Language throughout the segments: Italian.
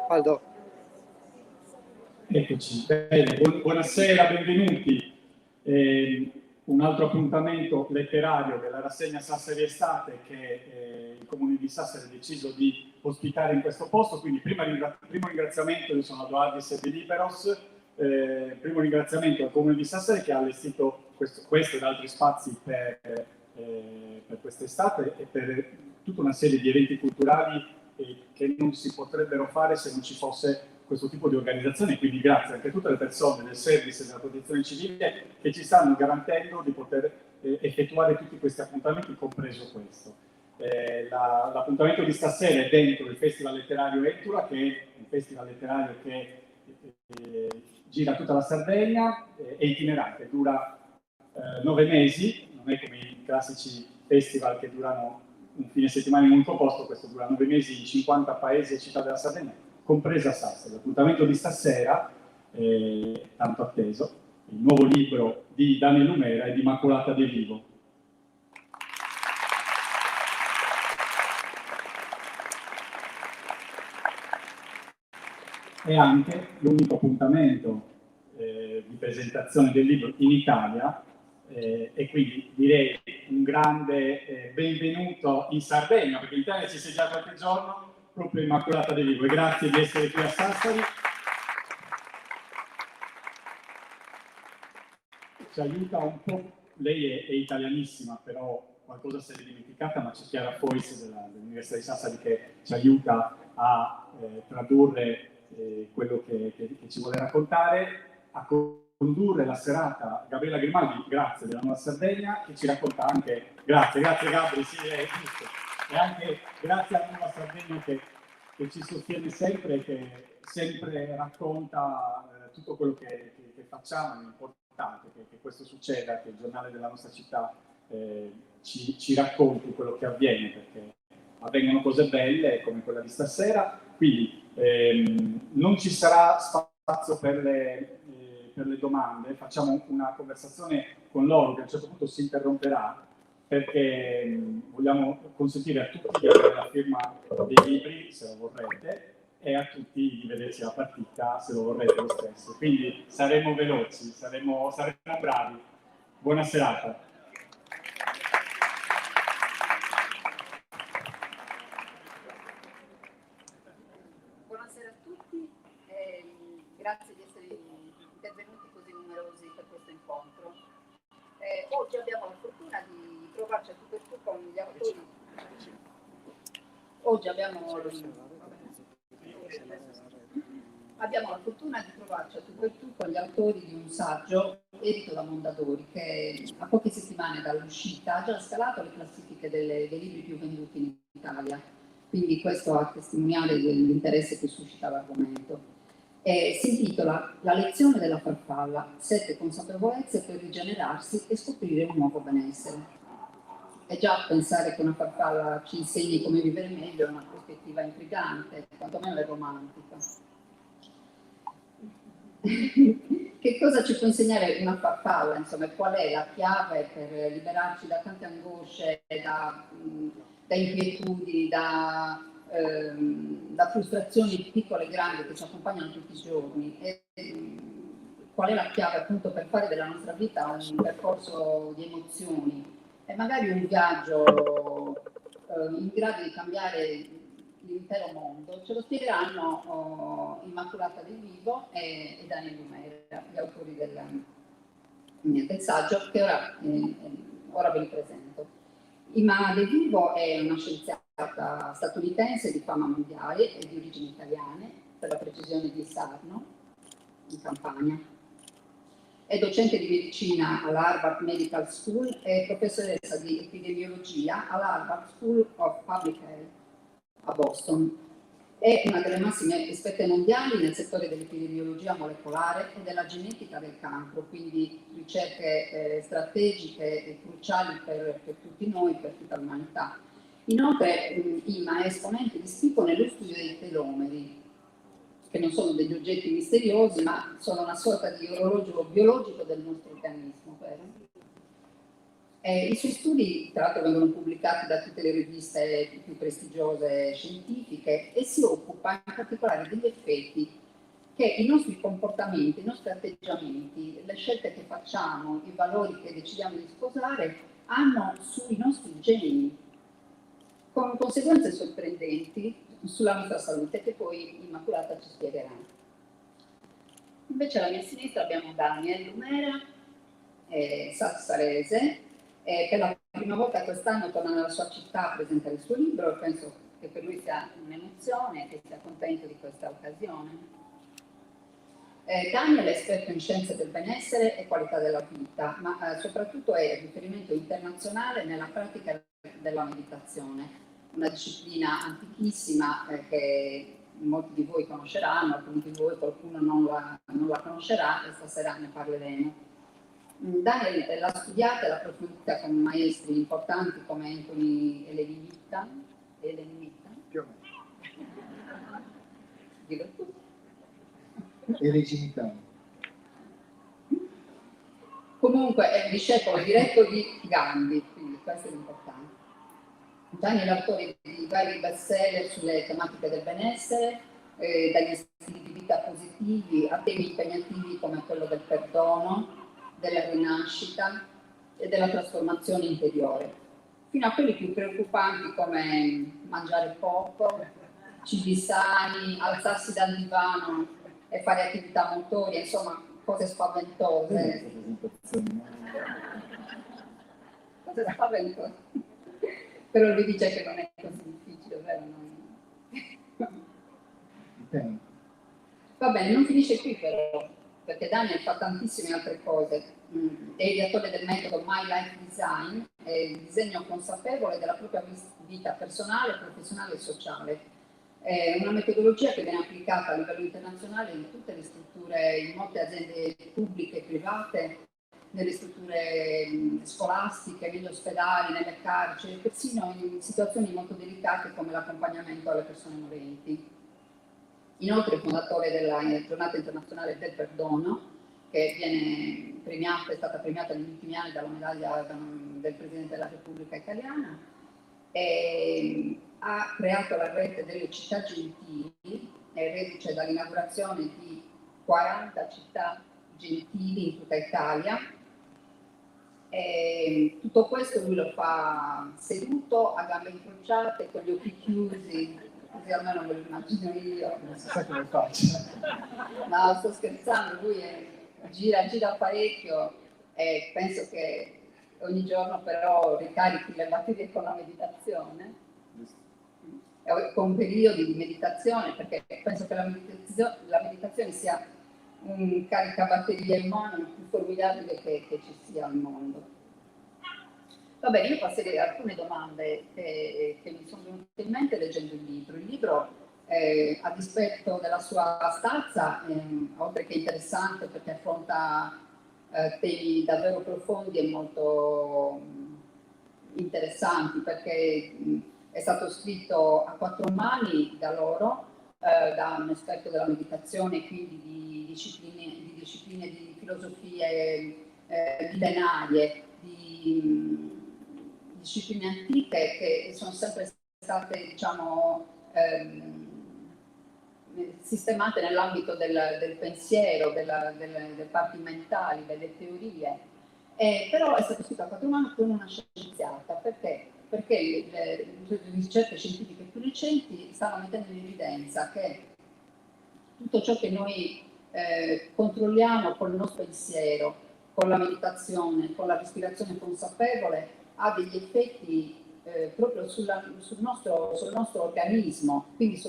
Aldo. Eccoci, bene, buonasera, benvenuti. Un altro appuntamento letterario della rassegna Sassari Estate che il Comune di Sassari ha deciso di ospitare in questo posto, quindi primo ringraziamento, io sono Adoardis e Liberos, primo ringraziamento al Comune di Sassari che ha allestito questo ed altri spazi per quest'estate e per tutta una serie di eventi culturali che non si potrebbero fare se non ci fosse questo tipo di organizzazione, quindi grazie anche a tutte le persone del service e della protezione civile che ci stanno garantendo di poter effettuare tutti questi appuntamenti, compreso questo. L'appuntamento di stasera è dentro il Festival Letterario Etula, che è un festival letterario che gira tutta la Sardegna, è itinerante, dura 9 mesi, non è come i classici festival che durano un fine settimana in un unico posto, questo dura 9 mesi in 50 paesi e città della Sardegna, compresa Sassari. L'appuntamento di stasera, tanto atteso, il nuovo libro di Daniel Lumera e di Immacolata De Vivo. È anche l'unico appuntamento di presentazione del libro in Italia e quindi direi un grande benvenuto in Sardegna, perché in Italia ci sei già qualche giorno, proprio Immacolata De Vivo, e grazie di essere qui a Sassari. Ci aiuta un po', lei è italianissima, però qualcosa si è dimenticata, ma c'è Chiara Fois dell'Università di Sassari che ci aiuta a tradurre quello che ci vuole raccontare, a condurre la serata Gabriella Grimaldi, grazie, della Nuova Sardegna, che ci racconta anche, grazie Gabri, sì, è giusto, e anche grazie alla Nuova Sardegna che ci sostiene sempre e che sempre racconta tutto quello che facciamo. È importante che questo succeda, che il giornale della nostra città ci racconti quello che avviene, perché avvengono cose belle come quella di stasera, quindi non ci sarà spazio per le domande, facciamo una conversazione con loro che a un certo punto si interromperà, perché vogliamo consentire a tutti di avere la firma dei libri, se lo vorrete, e a tutti di vederci la partita, se lo vorrete lo stesso. Quindi saremo veloci, saremo bravi. Buona serata. Buonasera a tutti, grazie di essere intervenuti così numerosi per questo incontro. Oggi abbiamo la fortuna di trovarci a tu per tu con gli autori. Oggi abbiamo la fortuna di trovarci a tu per tu con gli autori di un saggio edito da Mondadori che a poche settimane dall'uscita ha già scalato le classifiche dei libri più venduti in Italia. Quindi questo a testimoniare dell'interesse che suscita l'argomento. Si intitola La lezione della farfalla, 7 consapevolezze per rigenerarsi e scoprire un nuovo benessere. E già pensare che una farfalla ci insegni come vivere meglio è una prospettiva intrigante, quantomeno è romantica. Che cosa ci può insegnare una farfalla? Insomma, qual è la chiave per liberarci da tante angosce, da inquietudini, da frustrazioni piccole e grandi che ci accompagnano tutti i giorni? Qual è la chiave appunto per fare della nostra vita un percorso di emozioni e magari un viaggio in grado di cambiare l'intero mondo? Ce lo spiegheranno Immacolata De Vivo e Daniel Lumera, gli autori del saggio che ora ve li presento. Imma De Vivo è una scienziata statunitense di fama mondiale e di origini italiane, per la precisione di Sarno, in Campania. È docente di medicina all'Harvard Medical School e professoressa di epidemiologia all'Harvard School of Public Health a Boston. È una delle massime esperte mondiali nel settore dell'epidemiologia molecolare e della genetica del cancro, quindi ricerche strategiche e cruciali per tutti noi, per tutta l'umanità. Inoltre IMA è esponente di spicco nello studio dei telomeri, che non sono degli oggetti misteriosi, ma sono una sorta di orologio biologico del nostro organismo, vero? I suoi studi, tra l'altro, vengono pubblicati da tutte le riviste più prestigiose scientifiche e si occupa in particolare degli effetti che i nostri comportamenti, i nostri atteggiamenti, le scelte che facciamo, i valori che decidiamo di sposare hanno sui nostri geni, con conseguenze sorprendenti sulla nostra salute che poi Immacolata ci spiegherà. Invece alla mia sinistra abbiamo Daniel Lumera, sassarese, per la prima volta quest'anno torna nella sua città a presentare il suo libro, penso che per lui sia un'emozione e che sia contento di questa occasione. Daniel è esperto in scienze del benessere e qualità della vita, ma soprattutto è riferimento internazionale nella pratica della meditazione, una disciplina antichissima che molti di voi conosceranno, alcuni di voi qualcuno non la conoscerà e stasera ne parleremo. Daniel l'ha studiata e l'ha approfondita con maestri importanti come Anthony Elenita, più o meno. Dillo tu. Eleginità. Comunque è un discepolo diretto di Gandhi, quindi questo è l'importante. Daniel è autore di vari bestseller sulle tematiche del benessere, dagli stili di vita positivi a temi impegnativi come quello del perdono, della rinascita e della trasformazione interiore, fino a quelli più preoccupanti come mangiare poco, cibi sani, alzarsi dal divano e fare attività motorie, insomma cose spaventose. Cose spaventose. Però lui dice che non è così difficile, vero? Va bene, non finisce qui però, perché Daniel fa tantissime altre cose. È ideatore del metodo My Life Design, è il disegno consapevole della propria vita personale, professionale e sociale. È una metodologia che viene applicata a livello internazionale in tutte le strutture, in molte aziende pubbliche e private, nelle strutture scolastiche, negli ospedali, nelle carceri, persino in situazioni molto delicate come l'accompagnamento alle persone morenti. Inoltre è fondatore della Giornata Internazionale del Perdono, che è stata premiata negli ultimi anni dalla medaglia del Presidente della Repubblica Italiana, e ha creato la rete delle città gentili, è reduce dall'inaugurazione di 40 città gentili in tutta Italia. E tutto questo lui lo fa seduto, a gambe incrociate, con gli occhi chiusi, così almeno me lo immagino io. Non si sa come faccio. No, sto scherzando, lui gira parecchio e penso che ogni giorno però ricarichi le batterie con la meditazione, con periodi di meditazione, perché penso che la meditazione sia un caricabatterie umano più formidabile che ci sia al mondo. Va bene, io passerei a alcune domande che mi sono venute in mente leggendo il libro. Il libro, a dispetto della sua stazza, oltre che interessante perché affronta temi davvero profondi e molto interessanti, perché è stato scritto a 4 mani da loro, da un esperto della meditazione, quindi di discipline di filosofie millenarie, di discipline antiche che sono sempre state, diciamo, sistemate nell'ambito del pensiero, delle parti mentali, delle teorie. Però è stato scritto a 4 mani con una scienziata, perché le ricerche scientifiche più recenti stanno mettendo in evidenza che tutto ciò che noi controlliamo con il nostro pensiero, con la meditazione, con la respirazione consapevole, ha degli effetti proprio sul nostro organismo, quindi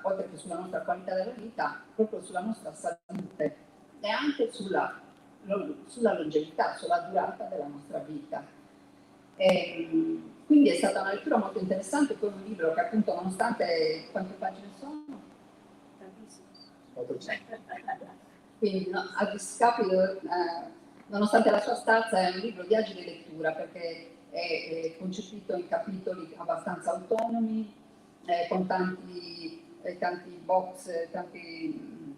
oltre che sulla nostra qualità della vita, proprio sulla nostra salute e anche sulla longevità, sulla durata della nostra vita. Quindi è stata una lettura molto interessante, poi un libro che appunto, nonostante quante pagine sono? 400. Quindi a discapito, nonostante la sua stazza, è un libro di agile lettura, perché è concepito in capitoli abbastanza autonomi, con tanti box, tanti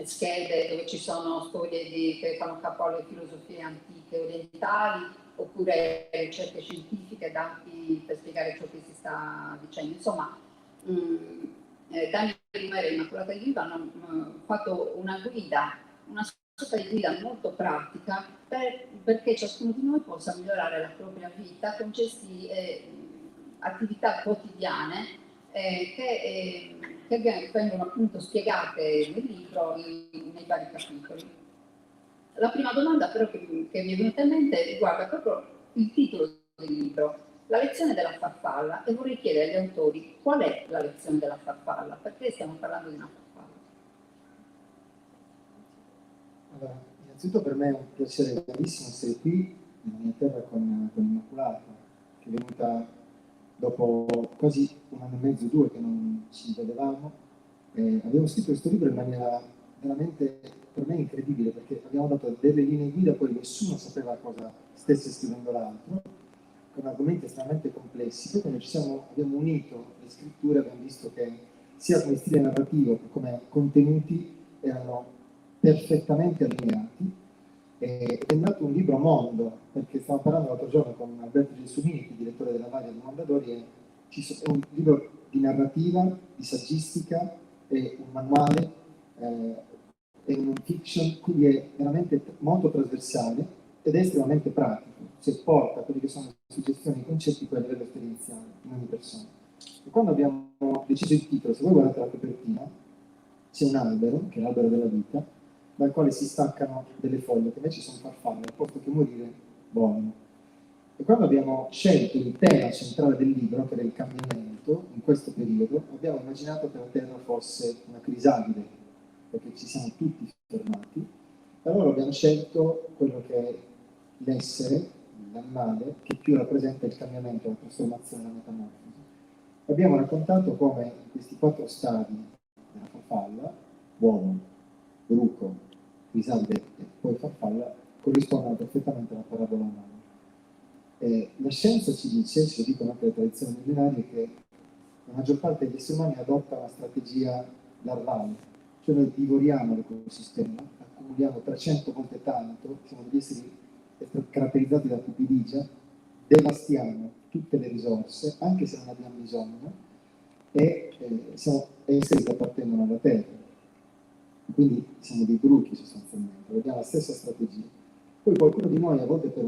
schede dove ci sono storie che fanno capo alle filosofie antiche orientali, oppure ricerche scientifiche, dati per spiegare ciò che si sta dicendo. Insomma, Daniel Rimere e Immacolata di Viva hanno fatto una sorta di guida molto pratica perché ciascuno di noi possa migliorare la propria vita con queste attività quotidiane che vengono appunto spiegate nel libro nei vari capitoli. La prima domanda però che mi è venuta in mente riguarda proprio il titolo del libro, La lezione della farfalla, e vorrei chiedere agli autori qual è la lezione della farfalla, perché stiamo parlando di una farfalla. Allora, innanzitutto per me è un piacere grandissimo essere qui nella mia terra con Immacolata, che è venuta dopo quasi un anno e mezzo, 2 che non ci vedevamo. Abbiamo scritto questo libro in maniera veramente per me incredibile, perché abbiamo dato delle linee guida, poi nessuno sapeva cosa stesse scrivendo l'altro, con argomenti estremamente complessi. Poi quando abbiamo unito le scritture, abbiamo visto che sia come stile narrativo che come contenuti erano perfettamente allineati, ed è nato un libro mondo, perché stavo parlando l'altro giorno con Alberto Gelsomini, il direttore della Varia di Mondadori, e è un libro di narrativa, di saggistica, è un manuale, è un fiction, quindi è veramente molto trasversale ed è estremamente pratico, cioè porta quelle che sono le suggestioni e i concetti poi a livello esperienziale in ogni persona. E quando abbiamo deciso il titolo, se voi guardate la copertina, c'è un albero, che è l'albero della vita, dal quale si staccano delle foglie, che invece sono farfalle, al posto che morire vogliono. E quando abbiamo scelto il tema centrale del libro, che era il cambiamento, in questo periodo, abbiamo immaginato che la Terra fosse una crisalide, perché ci siamo tutti fermati, e allora abbiamo scelto quello che è l'essere, l'animale, che più rappresenta il cambiamento, la trasformazione, la metamorfosi. Abbiamo raccontato come in questi 4 stadi della farfalla, uovo, bruco, crisalide e poi farfalla, corrispondono perfettamente alla parabola umana. La scienza ci dice, ce lo dicono anche le tradizioni millenarie, che la maggior parte degli esseri umani adotta una strategia larvale, cioè noi divoriamo l'ecosistema, accumuliamo 300 volte tanto, siamo degli esseri caratterizzati da cupidigia, devastiamo tutte le risorse, anche se non abbiamo bisogno, e siamo esseri che appartengono alla terra. Quindi siamo dei bruchi sostanzialmente, abbiamo la stessa strategia. Poi qualcuno di noi, a volte per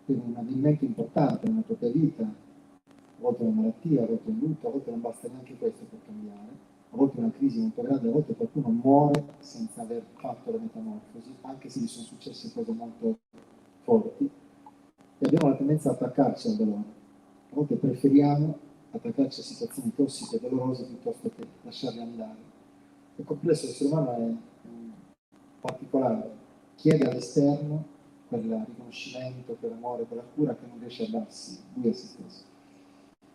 un avvenimento importante nella propria vita, a volte una malattia, a volte un lutto, a volte non basta neanche questo per cambiare, a volte una crisi molto grande, a volte qualcuno muore senza aver fatto la metamorfosi, anche se gli sono successe cose molto forti, e abbiamo la tendenza ad attaccarci al dolore. A volte preferiamo attaccarci a situazioni tossiche e dolorose piuttosto che lasciarle andare. Il complesso dell'essere umano è particolare, chiede all'esterno quel riconoscimento, quell'amore, quella cura che non riesce a darsi lui a se stesso.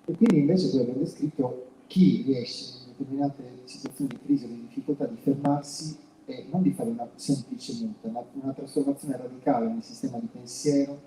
E quindi invece poi abbiamo descritto chi riesce in determinate situazioni di crisi o di difficoltà di fermarsi e non di fare una semplice muta, ma una trasformazione radicale nel sistema di pensiero,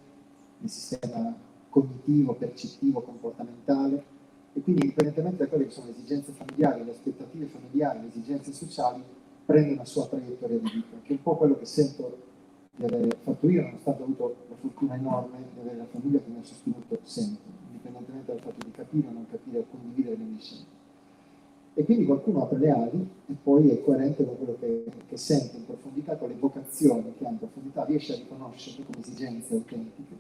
nel sistema cognitivo, percettivo, comportamentale, e quindi indipendentemente da quelle che sono le esigenze familiari, le aspettative familiari, le esigenze sociali, prende una sua traiettoria di vita, che è un po' quello che sento di aver fatto io, nonostante ho avuto la fortuna enorme di avere la famiglia che mi ha sostenuto sempre, indipendentemente dal fatto di capire o non capire o condividere le mie scelte. E quindi qualcuno apre le ali e poi è coerente con quello che sente in profondità, con le vocazioni che ha in profondità, riesce a riconoscerle come esigenze autentiche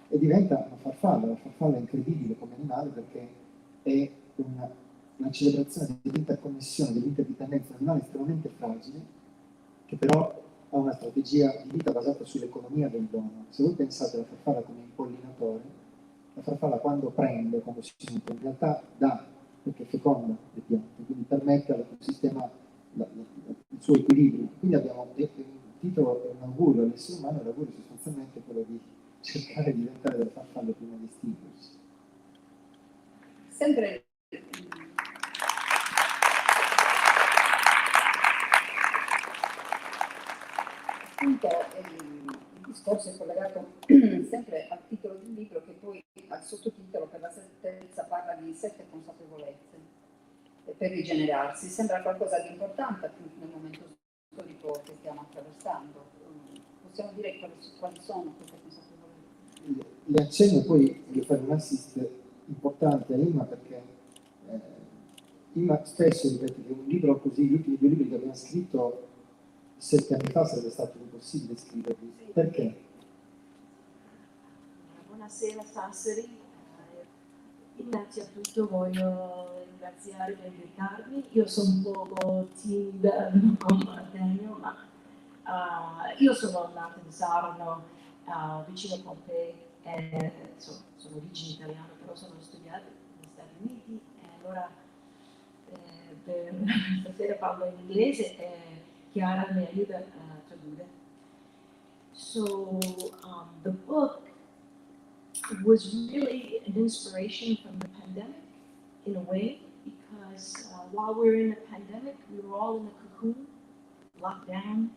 e diventa una farfalla. La farfalla è incredibile come animale perché è una celebrazione dell'interconnessione, dell'interdipendenza, un animale estremamente fragile che però ha una strategia di vita basata sull'economia del dono. Se voi pensate alla farfalla come impollinatore, la farfalla quando prende, quando si nutre, in realtà dà, perché feconda le piante, quindi permette all'ecosistema il suo equilibrio. Quindi abbiamo il titolo è un augurio all'essere umano, e l'augurio è sostanzialmente quello di cercare di diventare delle farfalle prima di estinguersi. Sempre appunto il discorso è collegato sempre al titolo del libro, che poi al sottotitolo per la certezza parla di 7 consapevolezze per rigenerarsi. Sembra qualcosa di importante appunto nel momento storico che stiamo attraversando. Possiamo dire quali sono queste consapevolezze? Le accenno, poi voglio fare un assist importante a Imma, perché Imma spesso ripete che un libro così, gli ultimi 2 libri che abbiamo scritto 7 anni fa sarebbe stato impossibile scriverli. Sì. Perché? Buonasera Sassari, innanzitutto voglio ringraziare per invitarmi. Io sono un po' timida con Daniel, ma io sono nata in Sarno, vicino a Pompei, e sono origine italiana, però sono studiata negli Stati Uniti, e allora stasera parlo in inglese e Chiara mi aiuta a tradurre. So the book was really an inspiration from the pandemic in a way, because while we were in the pandemic, we were all in a cocoon, locked down,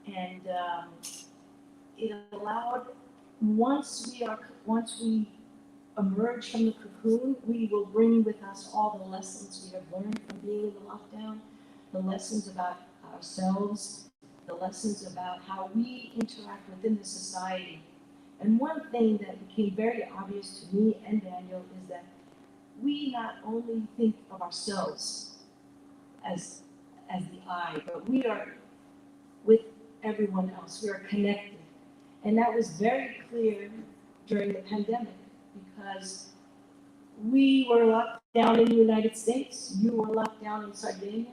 and it allowed, once we emerge from the cocoon, we will bring with us all the lessons we have learned from being in the lockdown, the lessons about ourselves, the lessons about how we interact within the society. And one thing that became very obvious to me and Daniel is that we not only think of ourselves as the I, but we are with everyone else. We are connected. And that was very clear during the pandemic, because we were locked down in the United States, you were locked down in Sardinia,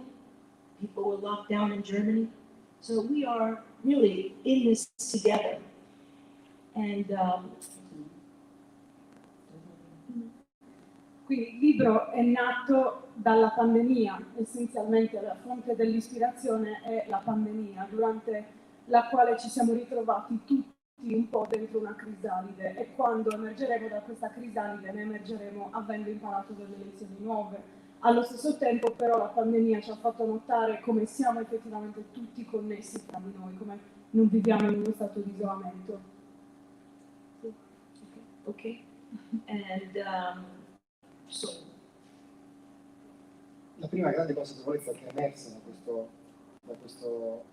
people were locked down in Germany. So we are really in this together. And Quindi il libro è nato dalla pandemia, essenzialmente la fonte dell'ispirazione è la pandemia, durante la quale ci siamo ritrovati tutti un po' dentro una crisalide, e quando emergeremo da questa crisalide ne emergeremo avendo imparato delle lezioni nuove. Allo stesso tempo però la pandemia ci ha fatto notare come siamo effettivamente tutti connessi tra di noi, come non viviamo in uno stato di isolamento. okay. And so La prima grande consapevolezza che è emersa da questo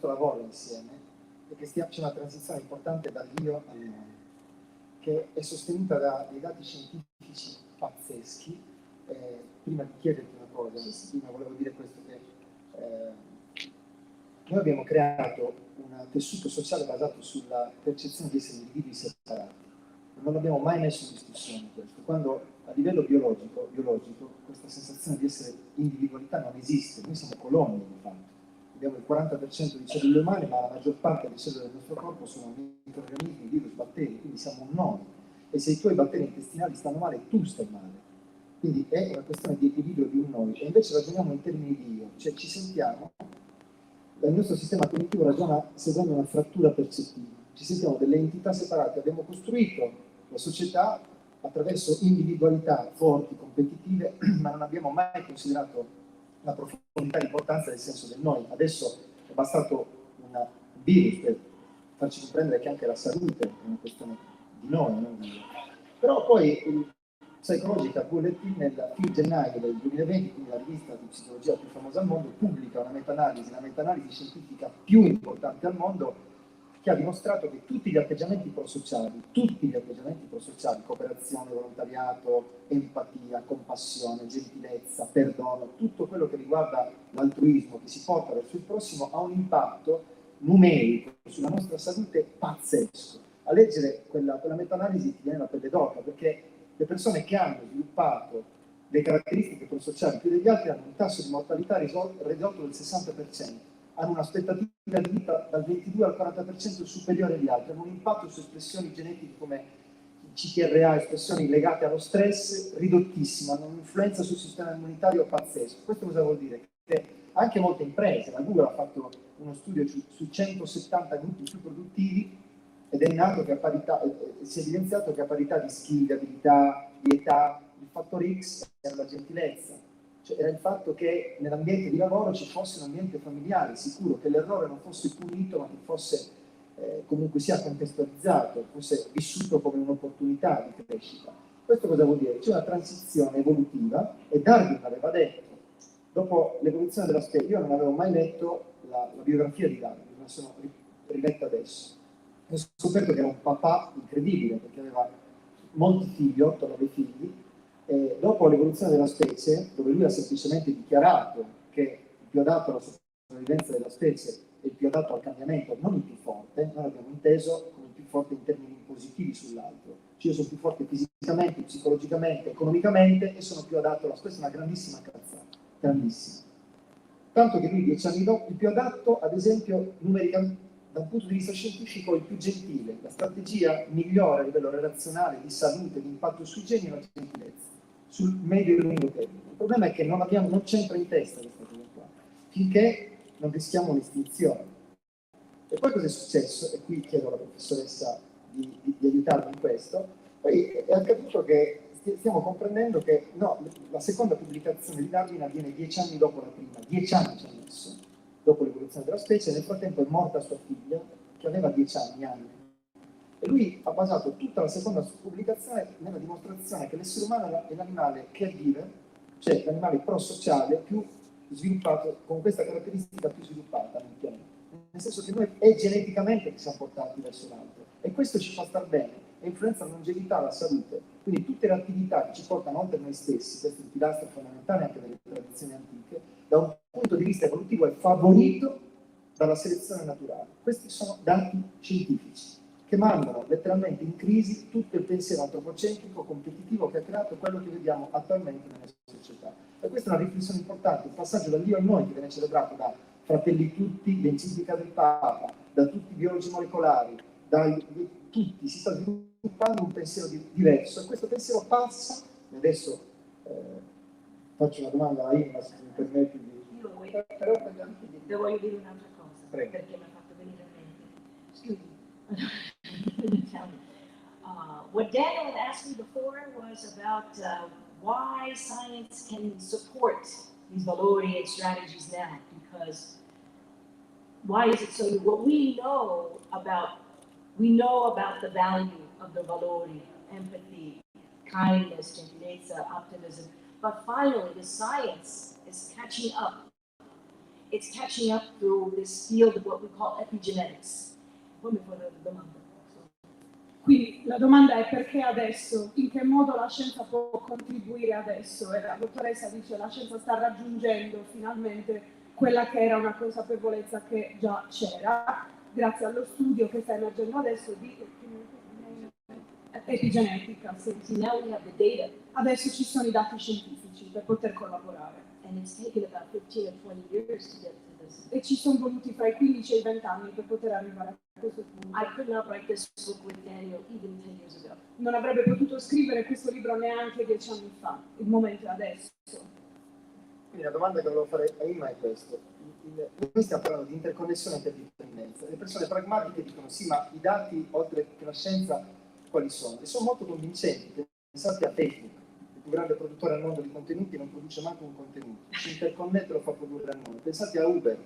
lavoro insieme è che c'è una transizione importante dall'io al noi, che è sostenuta da dei dati scientifici pazzeschi. Prima di chiederti una cosa, prima volevo dire questo, che noi abbiamo creato un tessuto sociale basato sulla percezione di essere individui separati. Non abbiamo mai messo in discussione questo. Quando a livello biologico questa sensazione di essere individualità non esiste. Noi siamo coloni di fatto. Abbiamo il 40% di cellule umane, ma la maggior parte delle cellule del nostro corpo sono microrganismi, virus, batteri, quindi siamo un noi. E se i tuoi batteri intestinali stanno male, tu stai male. Quindi è una questione di equilibrio di un noi. E invece ragioniamo in termini di io, cioè ci sentiamo, il nostro sistema cognitivo ragiona seguendo una frattura percettiva. Ci sentiamo delle entità separate. Abbiamo costruito la società attraverso individualità forti, competitive, ma non abbiamo mai considerato la profondità e l'importanza del senso del noi. Adesso è bastato un virus per farci comprendere che anche la salute è una questione di noi, non di io. Però poi il Psychological Bulletin nel fine gennaio del 2020, quindi la rivista di psicologia più famosa al mondo, pubblica una meta-analisi scientifica più importante al mondo, che ha dimostrato che tutti gli atteggiamenti prosociali, cooperazione, volontariato, empatia, compassione, gentilezza, perdono, tutto quello che riguarda l'altruismo che si porta verso il prossimo, ha un impatto numerico sulla nostra salute pazzesco. A leggere quella meta-analisi ti viene la pelle d'oca, perché le persone che hanno sviluppato le caratteristiche prosociali più degli altri hanno un tasso di mortalità ridotto del 60%, hanno un'aspettativa di vita dal 22 al 40% superiore agli altri, hanno un impatto su espressioni genetiche come il CTRA, espressioni legate allo stress ridottissime, hanno un'influenza sul sistema immunitario pazzesco. Questo cosa vuol dire? Che anche molte imprese, la Google ha fatto uno studio su 170 gruppi più produttivi, ed è nato che a parità, si è evidenziato che a parità di skill, di abilità, di età, il fattore X era la gentilezza. Cioè, era il fatto che nell'ambiente di lavoro ci fosse un ambiente familiare, sicuro, che l'errore non fosse punito, ma che fosse comunque sia contestualizzato, fosse vissuto come un'opportunità di crescita. Questo cosa vuol dire? C'è una transizione evolutiva, e Darwin aveva detto, dopo l'evoluzione della specie, io non avevo mai letto la biografia di Darwin, me la sono riletta adesso. Ho scoperto che era un papà incredibile, perché aveva molti figli, 8-9 figli, e dopo l'evoluzione della specie, dove lui ha semplicemente dichiarato che il più adatto alla sopravvivenza della specie è il più adatto al cambiamento, non il più forte, noi l'abbiamo inteso come il più forte in termini positivi sull'altro. Cioè io sono più forte fisicamente, psicologicamente, economicamente e sono più adatto alla specie, è una grandissima cazzata, grandissima. Tanto che lui 10 anni dopo, il più adatto, ad esempio, numericamente, da un punto di vista scientifico, il più gentile. La strategia migliore a livello relazionale, di salute, di impatto sui geni è la gentilezza, sul medio e lungo termine. Il problema è che non c'entra in testa questa cosa qua, finché non rischiamo l'estinzione. E poi cosa è successo? E qui chiedo alla professoressa di aiutarmi in questo. Poi è accaduto che stiamo comprendendo che no, la seconda pubblicazione di Darwin avviene 10 anni dopo la prima, 10 anni ci ha messo, dopo l'evoluzione della specie. Nel frattempo è morta sua figlia, che aveva 10 anni. E lui ha basato tutta la seconda pubblicazione nella dimostrazione che l'essere umano è l'animale caregiver, cioè l'animale prosociale più sviluppato, con questa caratteristica più sviluppata nel pianeta. Nel senso che noi è geneticamente che siamo portati verso l'altro, e questo ci fa star bene e influenza la longevità, la salute. Quindi tutte le attività che ci portano oltre noi stessi, questo è un pilastro fondamentale anche delle tradizioni antiche, da un punto di vista evolutivo è favorito dalla selezione naturale. Questi sono dati scientifici che mandano letteralmente in crisi tutto il pensiero antropocentrico competitivo che ha creato quello che vediamo attualmente nelle società. E questa è una riflessione importante, il passaggio dall'io al noi che viene celebrato da Fratelli Tutti, l'enciclica del Papa, da tutti i biologi molecolari, tutti, si sta sviluppando un pensiero diverso, e questo pensiero passa, e adesso faccio una domanda a Imma, se mi permetti di... Però voglio anche dire. Devo voglio dire un'altra cosa, Prego. perché mi ha fatto venire in mente. Scusi. What Daniel had asked me before was about why science can support these valori and strategies now, because why is it so? What we know about the value of the valori, empathy, kindness, gentilezza, optimism, but finally the science is catching up. It's catching up through this field of what we call epigenetics. Come fa la domanda? Quindi la domanda è perché adesso, in che modo la scienza può contribuire adesso? E la dottoressa dice che la scienza sta raggiungendo finalmente quella che era una consapevolezza che già c'era, grazie allo studio che sta emergendo adesso di epigenetica. Sì. Now we have the data. Adesso ci sono i dati scientifici per poter collaborare. And it's taken about 15 or 20 years to get to this. E ci sono voluti fra i 15 e i 20 anni per poter arrivare a questo punto. I could not write this book with Daniel even 10 years ago. Non avrebbe potuto scrivere questo libro neanche 10 anni fa, il momento è adesso. Quindi la domanda che volevo fare a Imma è questa. Noi stiamo parlando di interconnessione e interdipendenza. Le persone pragmatiche dicono sì, ma i dati, oltre che la scienza, quali sono? E sono molto convincenti. Pensate a Facebook, il più grande produttore al mondo di contenuti, non produce manco un contenuto. Si interconnette e lo fa produrre al mondo. Pensate a Uber,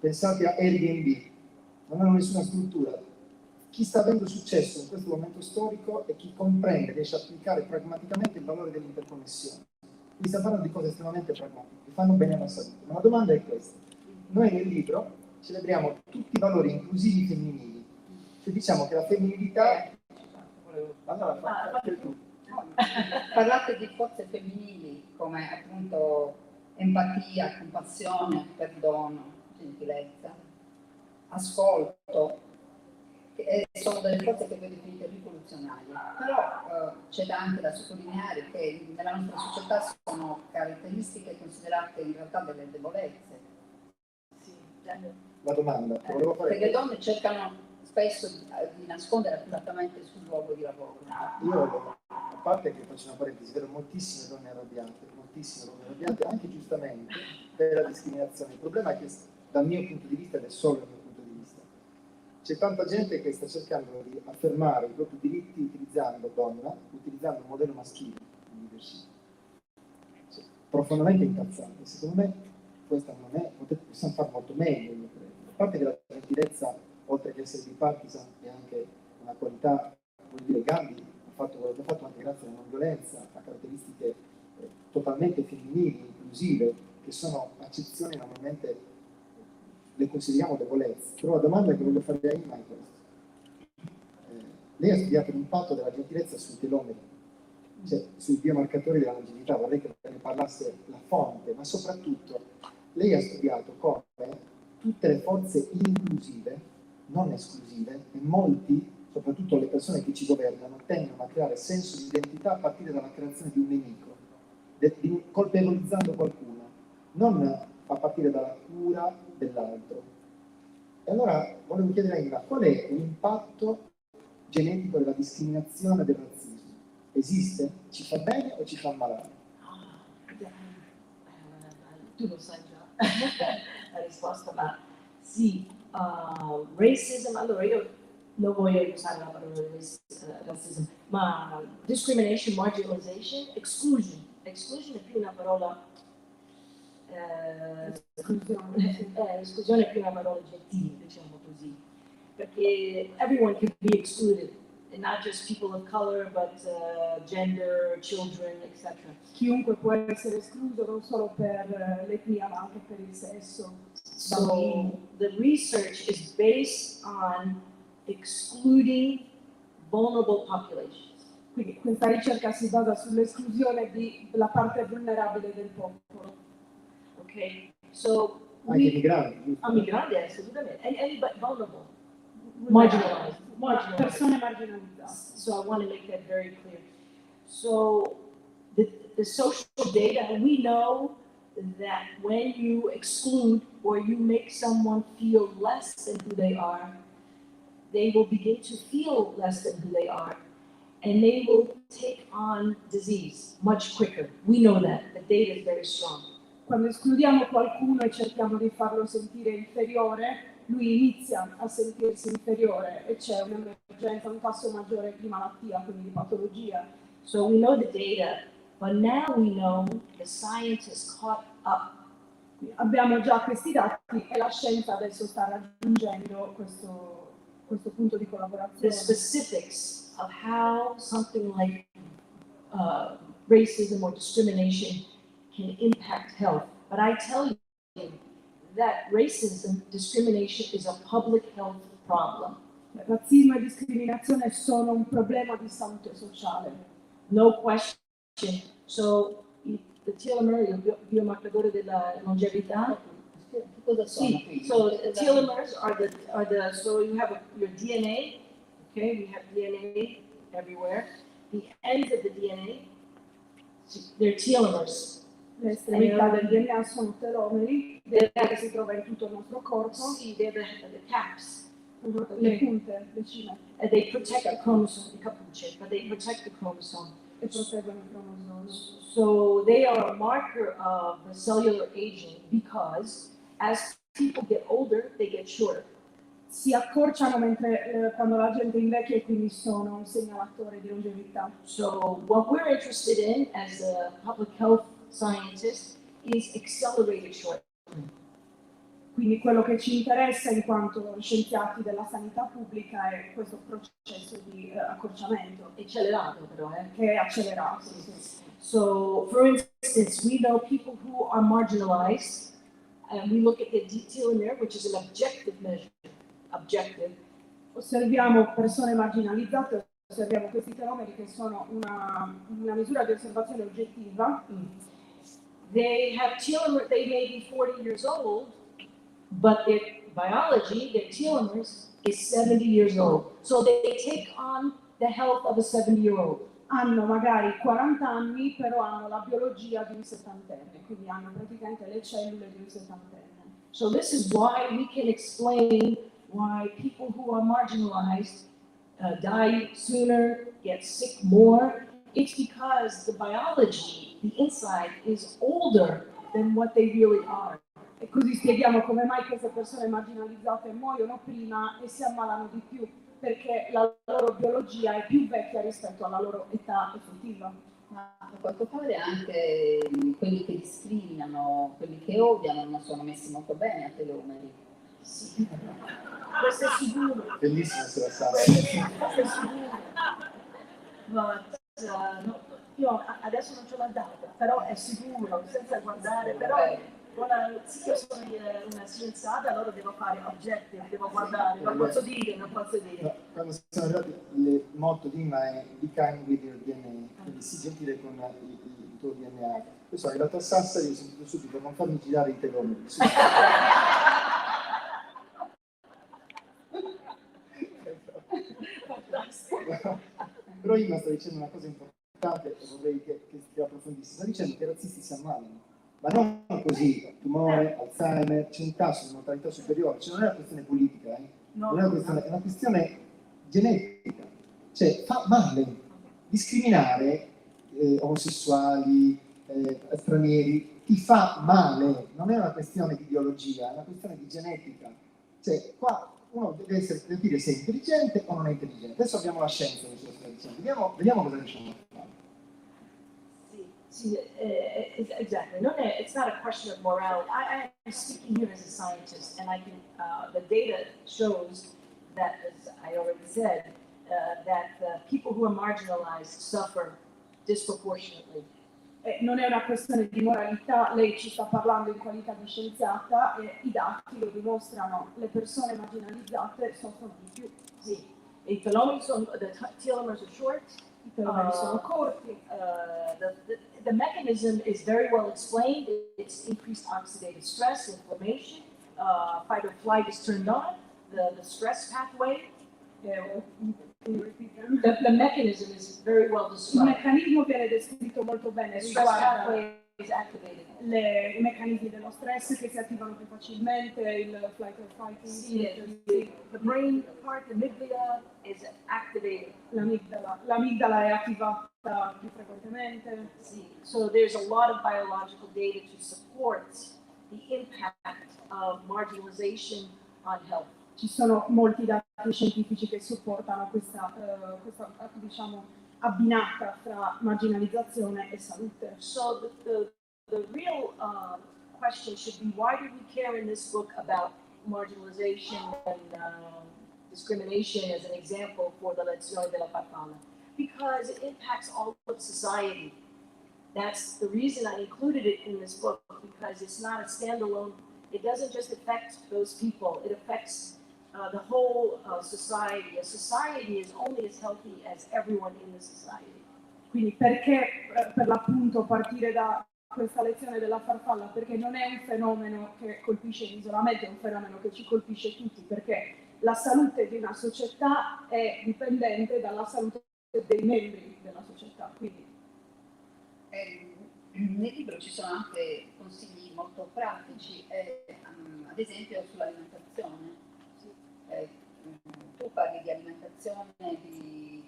pensate a Airbnb, non hanno nessuna struttura. Chi sta avendo successo in questo momento storico è chi comprende, riesce a applicare pragmaticamente il valore dell'interconnessione. Qui stiamo parlando di cose estremamente pragmatiche, che fanno bene alla salute. Ma la domanda è questa. Noi nel libro celebriamo tutti i valori inclusivi femminili. Cioè diciamo che la femminilità... Allora, tu. Parlate di forze femminili come appunto empatia, compassione, perdono, gentilezza, ascolto, che sono delle forze che voi definite rivoluzionarie. Però c'è anche da sottolineare che nella nostra società sono caratteristiche considerate in realtà delle debolezze. Sì, La domanda che volevo fare... Perché le donne cercano spesso di nascondere accuratamente sul luogo di lavoro. Io, a parte che faccio una parentesi, vedo moltissime donne arrabbiate, anche giustamente, per la discriminazione. Il problema è che dal mio punto di vista, ed è solo il mio punto di vista, c'è tanta gente che sta cercando di affermare i propri diritti utilizzando un modello maschile di leadership. profondamente incazzate. Secondo me questa non è, possiamo fare molto meglio, io credo. A parte che la gentilezza, oltre che essere bipartisan, è anche una qualità, vuol dire, Gandhi ha fatto quello che ha fatto anche grazie alla non violenza, a caratteristiche totalmente femminili, inclusive, che sono accezioni normalmente le consideriamo debolezze. Però la domanda che voglio fare a Imma è questa. Lei ha studiato l'impatto della gentilezza sui telomeri, cioè sui biomarcatori della longevità. Vorrei che ne parlasse la fonte, ma soprattutto lei ha studiato come tutte le forze inclusive, non esclusive, e molti, soprattutto le persone che ci governano, tendono a creare senso di identità a partire dalla creazione di un nemico, colpevolizzando qualcuno, non a partire dalla cura dell'altro. E allora volevo chiedere a Inga, qual è l'impatto genetico della discriminazione e del razzismo? Esiste? Ci fa bene o ci fa male? Tu lo sai già la risposta, ma sì, racism, allora io non voglio usare la parola racism, ma discrimination, marginalization, exclusion. Exclusion è più una parola, esclusione è più una parola gentile, diciamo così, perché everyone can be excluded. And not just people of color, but gender, children, etc. Chiunque può essere escluso non solo per l'etnia ma anche per il sesso. So the research is based on excluding vulnerable populations. Quindi questa ricerca si basa sull'esclusione della parte vulnerabile del popolo. Okay, so Anche migranti, giusto? migranti, assolutamente, and anybody vulnerable, marginalized. Persone marginalizzate. So I want to make that very clear. So the social data, we know that when you exclude or you make someone feel less than who they will begin to feel less than who they are, and they will take on disease much quicker. We know that. The data is very strong. Quando escludiamo qualcuno e cerchiamo di farlo sentire inferiore, lui inizia a sentirsi inferiore e c'è un'emergenza, un tasso maggiore di malattia, quindi di patologia. So we know the data, but now we know the science has caught up. Abbiamo già questi dati e la scienza adesso sta raggiungendo questo punto di collaborazione. The specifics of how something like racism or discrimination can impact health. But I tell you that racism, discrimination is a public health problem. Razzismo e discriminazione sono un problema di salute sociale. No question. So the telomere, il biomarcatore della longevità. Cosa sono? Sì, so telomeres are the so you have your DNA, okay, we have DNA everywhere. The ends of the DNA, they're telomeres. Le estremità del DNA sono telomeri, DNA che si trova in tutto il nostro corpo. Sì, they're the caps. Le punte, le cime. And they protect the chromosome, the capucce, but they protect the chromosome. E proteggono i cromosomi. So they are a marker of the cellular aging because as people get older, they get shorter. Si accorciano quando la gente invecchia e quindi sono un segnalatore di longevità. So what we're interested in as a public health scientist is accelerated shortening. Quindi quello che ci interessa in quanto scienziati della sanità pubblica è questo processo di accorciamento. Accelerato però, che è accelerato. So, for instance, we know people who are marginalized, and we look at the telomere, which is an objective measure. Objective. Osserviamo persone marginalizzate, osserviamo questi telomeri che sono una misura di osservazione oggettiva. They have telomere, they may be 40 years old, but their biology, their telomeres, is 70 years old. So they take on the health of a 70-year-old. Hanno magari 40 anni, però hanno la biologia di un settantenne, quindi hanno praticamente le cellule di un settantenne. So this is why we can explain why people who are marginalized die sooner, get sick more. It's because the biology, the inside, is older than what they really are. E così spieghiamo come mai queste persone marginalizzate muoiono prima e si ammalano di più, perché la loro biologia è più vecchia rispetto alla loro età effettiva. Ma a quanto pare anche quelli che discriminano, quelli che odiano non sono messi molto bene a telomeri. Sì. Questo è sicuro. Bellissima se la sa. Questo è sicuro. But, no, io adesso non ce l'ho data, però è sicuro, senza guardare, però sì, io sono una scienziata, allora devo fare objective, devo guardare, non posso dire, non posso dire. No, quando sono arrivati il motto di Inma è Be kind with your DNA, quindi sii gentile con il tuo DNA. Io sono arrivato a Sassari e ho sentito subito non farmi girare i telomeri. Però Inma sta dicendo una cosa importante e vorrei che approfondissi. Sta dicendo che i razzisti si ammalano, ma non così, tumore, Alzheimer, c'è un tasso di mortalità superiore, cioè non è una questione politica, non è una questione genetica, cioè fa male discriminare omosessuali, stranieri, ti fa male, non è una questione di ideologia, è una questione di genetica, cioè qua uno deve dire se è intelligente o non è intelligente. Adesso abbiamo la scienza che ce lo sta dicendo, vediamo cosa riusciamo a fare. See, exactly. No, it's not a question of morality. I'm speaking here as a scientist, and I can. The data shows that, as I already said, that people who are marginalized suffer disproportionately. Non è una questione di moralità, lei ci sta parlando in qualità di scienziata e i dati lo dimostrano, le persone marginalizzate soffrono di più. Sì, i telomeri sono, the telomeres are short. I telomeri sono corti. The mechanism is very well explained. It's increased oxidative stress, inflammation, fight or flight is turned on, the stress pathway. The mechanism is very well Il described. meccanismo viene descritto molto bene, The stress riguarda pathway is activated. i meccanismi dello stress che si attivano più facilmente, il flight or fighting, See, the brain part, the amygdala, is activated. l'amigdala è attivata più frequentemente. See, so there's a lot of biological data to support the impact of marginalization on health. Ci sono molti dati scientifici che supportano questa diciamo, abbinata fra marginalizzazione e salute. So the real question should be, why do we care in this book about marginalization and discrimination as an example for the lezione della farfalla? Because it impacts all of society. That's the reason I included it in this book, because it's not a standalone, it doesn't just affect those people, it affects the whole society. A society is only as healthy as everyone in the society. Quindi perché per l'appunto partire da questa lezione della farfalla? Perché non è un fenomeno che colpisce l'isolamento, è un fenomeno che ci colpisce tutti, perché la salute di una società è dipendente dalla salute dei membri della società. Quindi, nel libro ci sono anche consigli molto pratici, ad esempio sull'alimentazione. Tu parli di alimentazione, di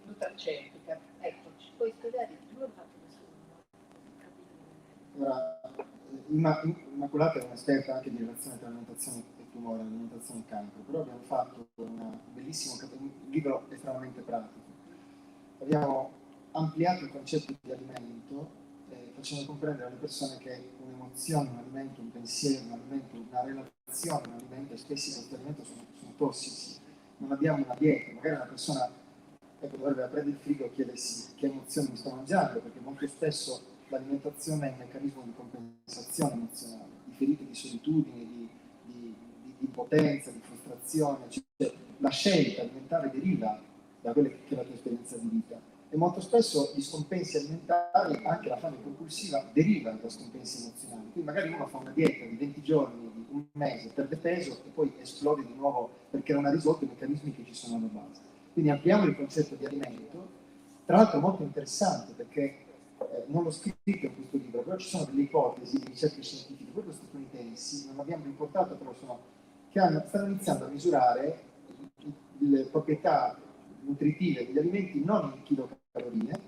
nutraceutica. Ecco, ci puoi spiegare di più? Ora, Immacolata è un'esperta anche di relazione tra alimentazione e tumore, alimentazione e cancro, però abbiamo fatto un libro estremamente pratico. Abbiamo ampliato il concetto di alimento, facendo comprendere alle persone che un'emozione, un alimento, un pensiero, un alimento, una relazione, un alimento, e spesso questi alimenti sono tossici. Non abbiamo una dieta, magari una persona dovrebbe aprire il frigo e chiedersi che emozioni mi sto mangiando, perché molto spesso l'alimentazione è un meccanismo di compensazione emozionale, di ferite di solitudine, di impotenza, di frustrazione, cioè la scelta alimentare deriva da quella che è la tua esperienza di vita. E molto spesso gli scompensi alimentari, anche la fame compulsiva, deriva da scompensi emozionali. Quindi magari uno fa una dieta di 20 giorni, di un mese, perde peso e poi esplode di nuovo perché non ha risolto i meccanismi che ci sono alla base. Quindi ampliamo il concetto di alimento, tra l'altro molto interessante perché non l'ho scritto in questo libro, però ci sono delle ipotesi di ricerche scientifiche, proprio statunitensi, non abbiamo riportato, però stanno iniziando a misurare le proprietà nutritive degli alimenti non in chilocalorie,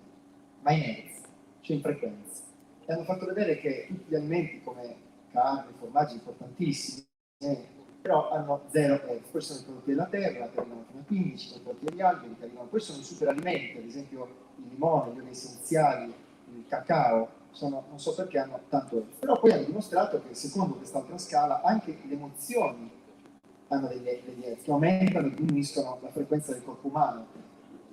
ma in hertz, cioè in frequenza. E hanno fatto vedere che tutti gli alimenti come carne, formaggi importantissimi, però hanno 0 F. Poi sono i prodotti della terra, che arrivano fino a 15, poi i prodotti degli alberi, che arrivano, poi sono i superalimenti, ad esempio il limone, gli oli essenziali, il cacao, non so perché hanno tanto F. Però poi hanno dimostrato che secondo quest'altra scala anche le emozioni hanno degli F che aumentano e diminuiscono la frequenza del corpo umano.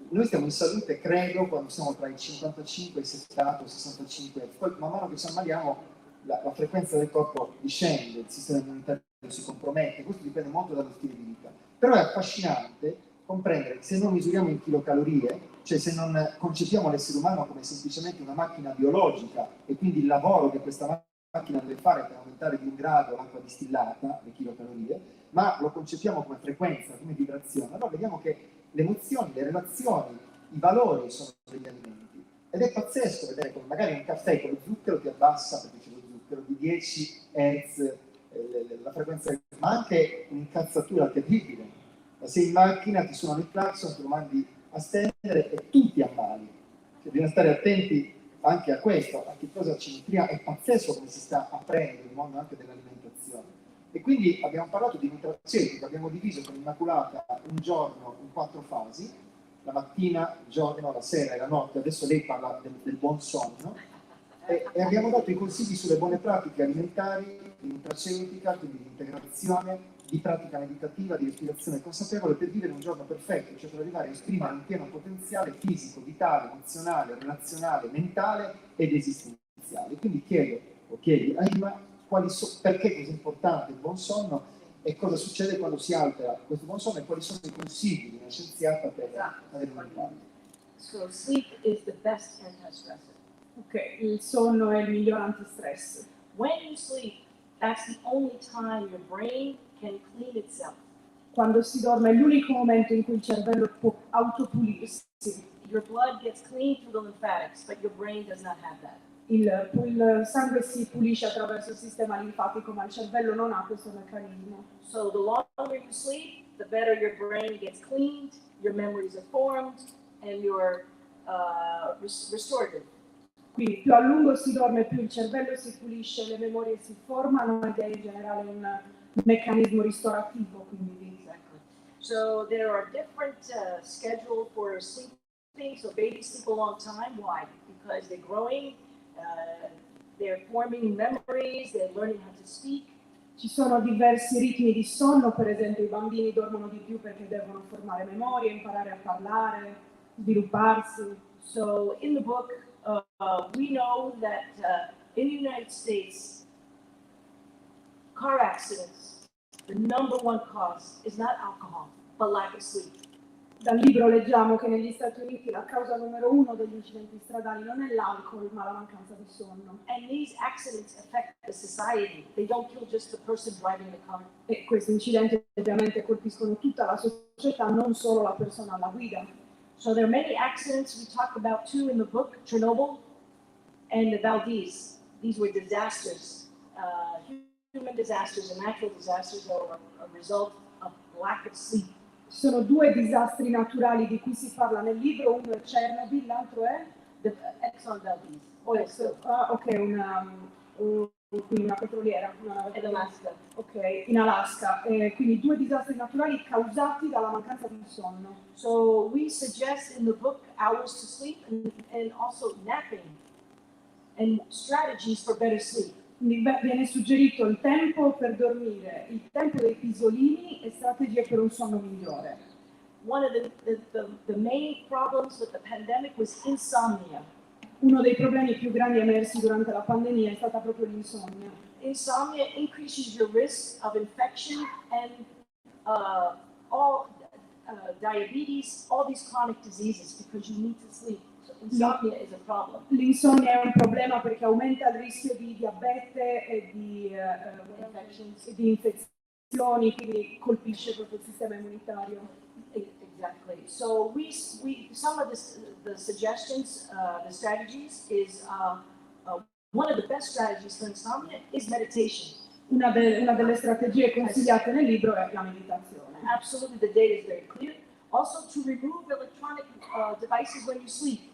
Noi stiamo in salute, credo, quando siamo tra i 55 e i 70 o 65, poi man mano che ci ammaliamo la frequenza del corpo discende, il sistema immunitario si compromette, questo dipende molto dallo stile di vita. Però è affascinante comprendere che se non misuriamo in kilocalorie, cioè se non concepiamo l'essere umano come semplicemente una macchina biologica e quindi il lavoro che questa macchina deve fare per aumentare di 1 grado l'acqua distillata, le kilocalorie, ma lo concepiamo come frequenza, come vibrazione, allora vediamo che le emozioni, le relazioni, i valori sono degli alimenti. Ed è pazzesco vedere come magari un caffè con lo zucchero ti abbassa, perché c'è lo zucchero, di 10 Hz, la frequenza, ma anche un'incazzatura terribile. Se in macchina ti suonano il clacson, te lo mandi a stendere e tu ti ammali. Cioè, bisogna stare attenti anche a questo, a che cosa ci nutriamo. È pazzesco come si sta aprendo il mondo anche dell'alimentazione. E quindi abbiamo parlato di nutraceutico, abbiamo diviso con Immacolata un giorno in 4 fasi, la mattina, il giorno, la sera e la notte. Adesso lei parla del buon sonno e abbiamo dato i consigli sulle buone pratiche alimentari, di nutraceutica, quindi di integrazione, di pratica meditativa, di respirazione consapevole per vivere un giorno perfetto, cioè per arrivare a esprimere un pieno potenziale fisico, vitale, emozionale, relazionale, mentale ed esistenziale. Quindi chiedi a Imma perché è così importante il buon sonno e cosa succede quando si altera questo buon sonno e quali sono i consigli di una scienziata per avere un impatto. So sleep is the best anti-stressor. Ok, il sonno è il miglior antistress. When you sleep, that's the only time your brain can clean itself. Quando si dorme è l'unico momento in cui il cervello può autopulirsi. Your blood gets clean through the lymphatics, but your brain does not have that. Il sangue si pulisce attraverso il sistema linfatico, ma il cervello non ha questo meccanismo. So the longer you sleep, the better your brain gets cleaned, your memories are formed, and you're restorative. Quindi più a lungo si dorme, più il cervello si pulisce, le memorie si formano ed è in generale un meccanismo ristorativo. Quindi. Exactly. So there are different schedule for sleeping. So babies sleep a long time. Why? Because they're growing, they're forming memories, they're learning how to speak. Ci sono diversi ritmi di sonno, per esempio i bambini dormono di più perché devono formare memorie, imparare a parlare, svilupparsi. So in the book, we know that in the United States, car accidents, the number one cause is not alcohol, but lack of sleep. Dal libro leggiamo che negli Stati Uniti la causa numero 1 degli incidenti stradali non è l'alcol, ma la mancanza di sonno. And these accidents affect the society. They don't kill just the person driving the car. E questi incidenti ovviamente colpiscono tutta la società, non solo la persona alla guida. So there are many accidents we talk about too in the book, Chernobyl and the Valdez. These were disasters, human disasters and natural disasters that were a result of lack of sleep. Ci sono 2 disastri naturali di cui si parla nel libro, uno è Chernobyl, l'altro è The Exxon Valdez. Quindi una petroliera, In Alaska. Ok, in Alaska. Quindi 2 disastri naturali causati dalla mancanza di sonno. So we suggest in the book hours to sleep and also napping and strategies for better sleep. Quindi viene suggerito il tempo per dormire, il tempo dei pisolini e strategie per un sonno migliore. One of the main problems with the pandemic was insomnia. Uno dei problemi più grandi emersi durante la pandemia è stata proprio l'insonnia. Insomnia increases your risk of infection and all diabetes, all these chronic diseases because you need to sleep. So insomnia is a problem. L'insonnia è un problema perché aumenta il rischio di diabete e di infezioni, quindi colpisce proprio il sistema immunitario. Exactly. So we some of the suggestions, the strategies is one of the best strategies for insomnia is meditation. Una delle strategie consigliate nel libro è la meditazione. Absolutely, the data is very clear. Also, to remove electronic devices when you sleep.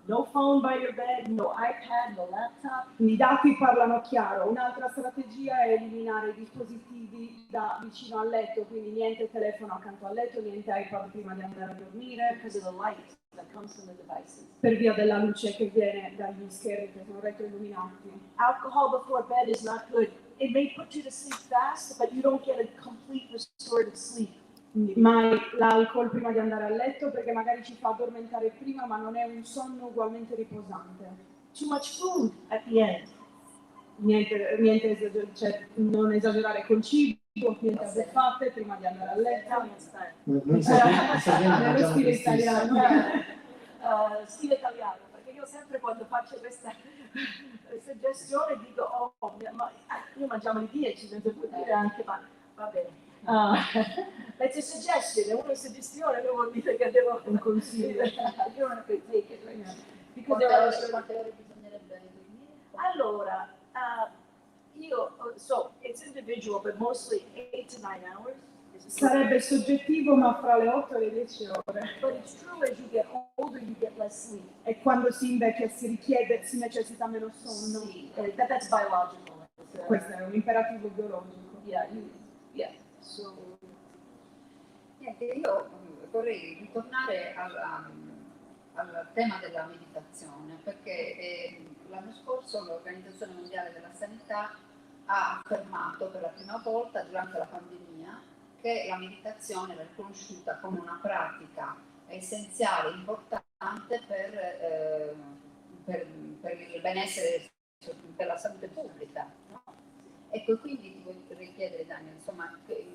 No phone by your bed, no iPad, no laptop. I dati parlano chiaro. Un'altra strategia è eliminare i dispositivi da vicino al letto, quindi niente telefono accanto al letto, niente iPad prima di andare a dormire, Because of the light that comes from the devices. per via della luce che viene dagli schermi che sono retroilluminati. Alcohol before bed is not good. It may put you to sleep fast, but you don't get a complete restorative sleep. Quindi mai l'alcol prima di andare a letto, perché magari ci fa addormentare prima, ma non è un sonno ugualmente riposante. Too much food at the end. Cioè, non esagerare col cibo, niente abbeffate prima di andare a letto. Italian style. Noi sappiamo Nello mangiamo stile questi italiano. Stile italiano, perché io sempre quando faccio questa suggestione dico, io mangiamo i 10, senza vuol dire anche, ma va bene. That's a suggestion, è una suggestione, non vuol dire che devo Un consiglio. You don't have to take it, right? Because Quante there are ore bisognerebbe dormire? allora, so it's individual, but mostly 8 to 9 hours. Sarebbe soggettivo, ma fra le 8 e le 10 ore. But it's true, as you get older, you get less sleep. E quando si invecchia si necessita meno sonno. That's biological. Questo è un imperativo biologico. Yeah. So, Niente, io vorrei ritornare al tema della meditazione, perché l'anno scorso l'Organizzazione Mondiale della Sanità ha affermato per la prima volta durante la pandemia che la meditazione era riconosciuta come una pratica essenziale, importante per il benessere, per la salute pubblica. No? Ecco, quindi ti vorrei chiedere, Daniel, insomma,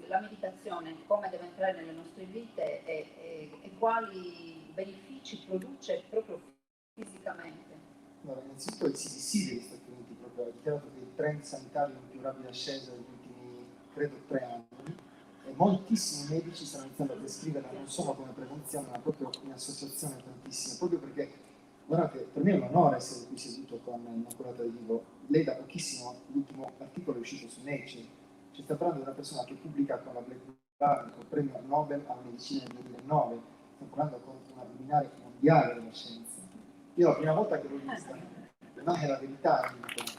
la meditazione come deve entrare nelle nostre vite e quali benefici produce proprio fisicamente. Allora, innanzitutto il CDC degli Stati Uniti proprio ha dichiarato che il trend sanitario in più rapida ascesa negli ultimi, credo, 3 anni, e moltissimi medici stanno iniziando a prescriverla non solo come prevenzione, ma proprio in associazione tantissime, proprio perché, guardate, per me è un onore essere qui seduto con Immacolata Di Vivo. Lei da pochissimo, l'ultimo articolo è uscito su Nature, ci sta parlando di una persona che pubblica con la Black Barn, con il premio Nobel alla medicina nel 2009, sta parlando con una luminaria mondiale della scienza. Io la prima volta che l'ho vista, ma è la verità, dico.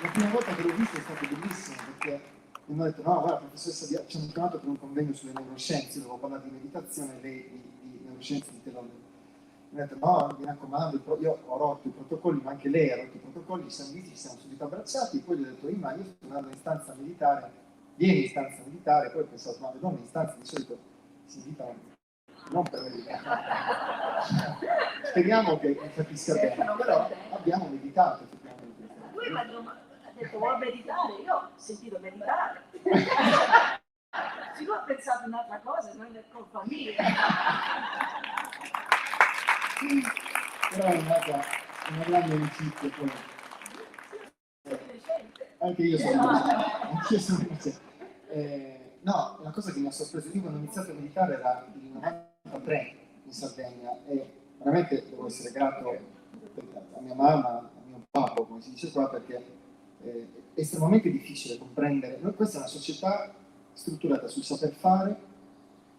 La prima volta che l'ho vista è stato bellissimo, perché mi hanno detto, no, guarda, professoressa, ci hanno chiamato per un convegno sulle neuroscienze, io avevo parlato di meditazione e lei di neuroscienze di telorio. Mi ha detto, no, mi raccomando, io ho rotto i protocolli, ma anche lei ha rotto i protocolli, ci siamo visti, ci siamo subito abbracciati, poi gli ho detto, ma io sto andando in stanza a meditare, vieni in stanza a meditare, poi ho pensato, ma le donne in stanza di solito si invitano non per meditare. Speriamo che mi capisca bene, però abbiamo meditato effettivamente. lui ha detto, vuoi meditare? Io ho sentito meditare. Se lui ha pensato un'altra cosa, non è colpa mia. Però è nata una grande amicizia poi. Anche io sono innocente. No, una cosa che mi ha sorpreso, io quando ho iniziato a meditare era il 93 in Sardegna e veramente devo essere grato a mia mamma, a mio papà, come si dice qua, perché è estremamente difficile comprendere. Questa è una società strutturata sul saper fare,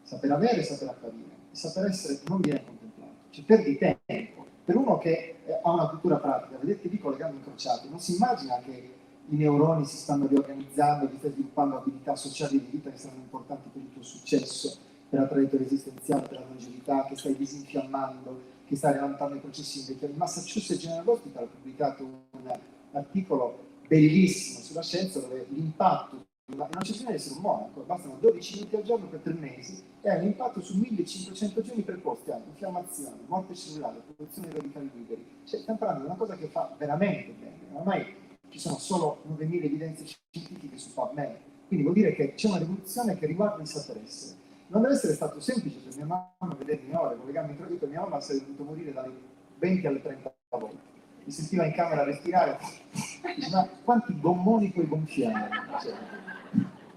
saper avere e saper apparire. Il saper essere non viene contemplato, cioè perdi tempo. Per uno che ha una cultura pratica, vedete lì con le gambe incrociate, non si immagina che i neuroni si stanno riorganizzando, ti stai sviluppando abilità sociali di vita che saranno importanti per il tuo successo, per la traiettoria esistenziale, per la longevità, che stai disinfiammando, che stai rallentando i processi invecchiati. Il Massachusetts General Hospital ha pubblicato un articolo bellissimo sulla scienza dove l'impatto, non c'è bisogno di essere un monaco, bastano 12 minuti al giorno per 3 mesi e hai un impatto su 1500 giorni preposti a infiammazione, morte cellulare, produzione di radicali liberi. Cioè, stiamo parlando di una cosa che fa veramente bene. Ormai ci sono solo 9.000 evidenze scientifiche su PubMed, quindi vuol dire che c'è una rivoluzione che riguarda il saper essere. Non deve essere stato semplice per mia mamma vedermi ore con le gambe incrociate, mia mamma sarebbe dovuto morire dalle 20 alle 30 volte. Mi sentiva in camera a respirare, dice, ma quanti gommoni puoi gonfiare?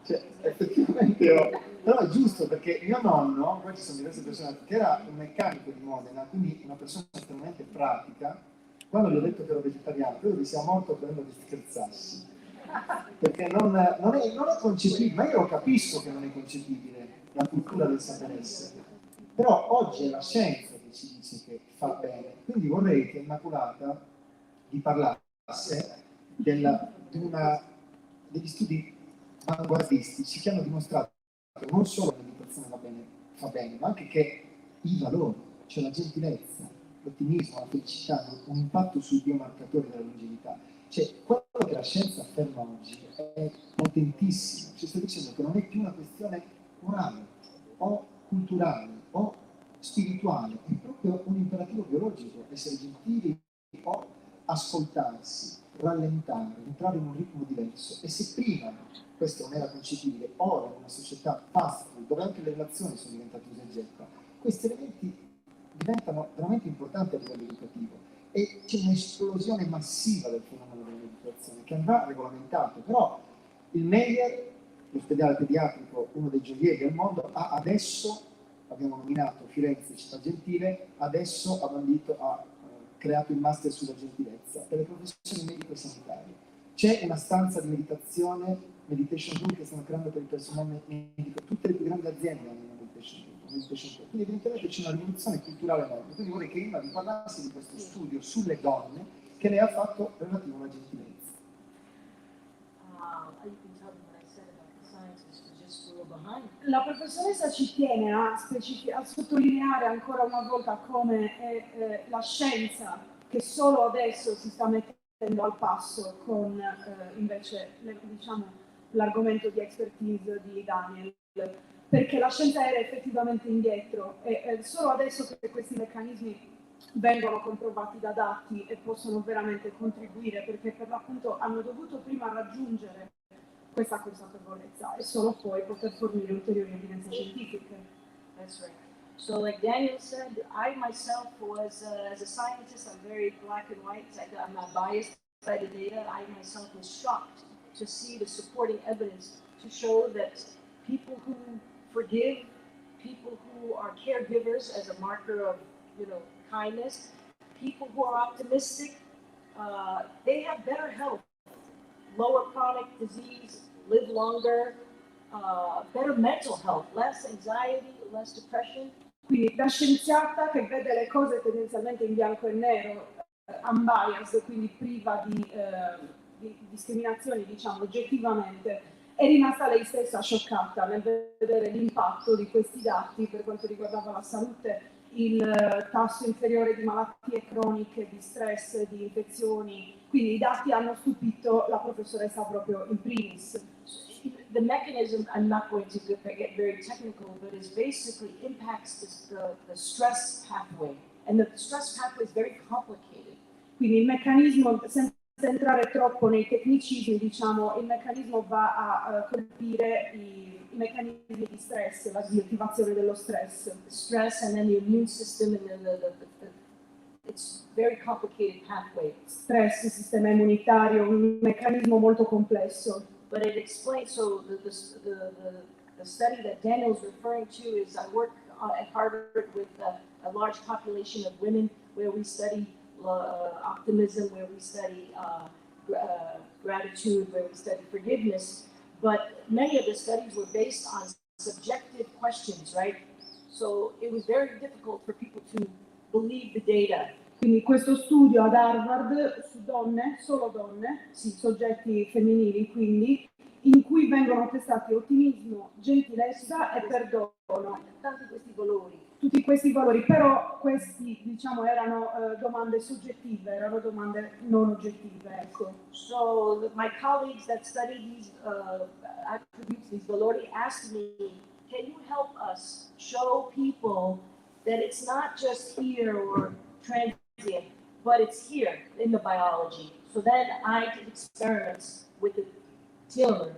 Cioè, effettivamente però è giusto, perché mio nonno, poi ci sono diverse persone, che era un meccanico di Modena, quindi una persona estremamente pratica. Quando gli ho detto che ero vegetariano, credo che sia morto credendo che scherzassi, perché non è concepibile, ma io lo capisco che non è concepibile. la cultura del saper essere. Però oggi è la scienza che ci dice che fa bene, quindi vorrei che Immacolata vi parlasse degli studi avanguardistici che hanno dimostrato che non solo la meditazione fa bene, ma anche che i valori, cioè la gentilezza, l'ottimismo, la felicità hanno un impatto sui biomarcatori della longevità. Cioè, quello che la scienza afferma oggi è potentissimo, ci sta dicendo che non è più una questione morale o culturale o spirituale, è proprio un imperativo biologico, essere gentili o ascoltarsi, rallentare, entrare in un ritmo diverso. E se prima questo non era concepibile, ora in una società fast food, dove anche le relazioni sono diventate usa e getta, questi elementi diventano veramente importanti a livello educativo e c'è un'esplosione massiva del fenomeno della meditazione che andrà regolamentato, però il Meyer, l'ospedale pediatrico, uno dei gioielli al mondo, ha adesso, abbiamo nominato Firenze città gentile, adesso ha creato il master sulla gentilezza per le professioni medico-sanitarie. C'è una stanza di meditazione, meditation room, che stanno creando per il personale medico. Tutte le più grandi aziende hanno una meditation room. Quindi evidentemente c'è una rivoluzione culturale enorme. Quindi vorrei che Imma vi parlassi di questo studio sulle donne che lei ha fatto relativo alla gentilezza. La professoressa ci tiene a sottolineare ancora una volta come è la scienza che solo adesso si sta mettendo al passo con invece l'argomento di expertise di Daniel, perché la scienza era effettivamente indietro e solo adesso che questi meccanismi vengono comprovati da dati e possono veramente contribuire, perché per l'appunto hanno dovuto prima raggiungere questa consapevolezza e solo poi poter fornire ulteriori evidenze scientifiche. That's right. So, like Daniel said, I myself was, as a scientist, I'm very black and white. I'm not biased by the data. I myself was shocked to see the supporting evidence to show that people who forgive, people who are caregivers as a marker of, kindness, people who are optimistic, they have better health, lower chronic disease, live longer, better mental health, less anxiety, less depression. Quindi da scienziata che vede le cose tendenzialmente in bianco e nero, unbiased, quindi priva di discriminazioni, diciamo, oggettivamente, è rimasta lei stessa scioccata nel vedere l'impatto di questi dati per quanto riguardava la salute, il tasso inferiore di malattie croniche, di stress, di infezioni. Quindi i dati hanno stupito la professoressa proprio in primis. The mechanism, I'm not going to get very technical, but it basically impacts the stress pathway. And the stress pathway is very complicated. Quindi il meccanismo, senza entrare troppo nei tecnicismi, diciamo, il meccanismo va a colpire i meccanismi di stress, la disattivazione dello stress. Stress and then the immune system and it's very complicated pathway. Stress, sistema immunitario, un meccanismo molto complesso. But it explains, so the study that Daniel's referring to is, I work at Harvard with a large population of women where we study optimism, where we study gratitude, where we study forgiveness. But many of the studies were based on subjective questions, right? So it was very difficult for people to believe the data. Quindi questo studio ad Harvard su donne, solo donne, sì, soggetti femminili quindi, in cui vengono testati ottimismo, gentilezza e perdono. Tanti questi valori. Tutti questi valori, però questi diciamo erano domande soggettive, erano domande non oggettive. Ecco. So my colleagues that study these attributes, these valori, asked me, can you help us show people that it's not just here or transient, but it's here in the biology. So then I did experiments with the telomere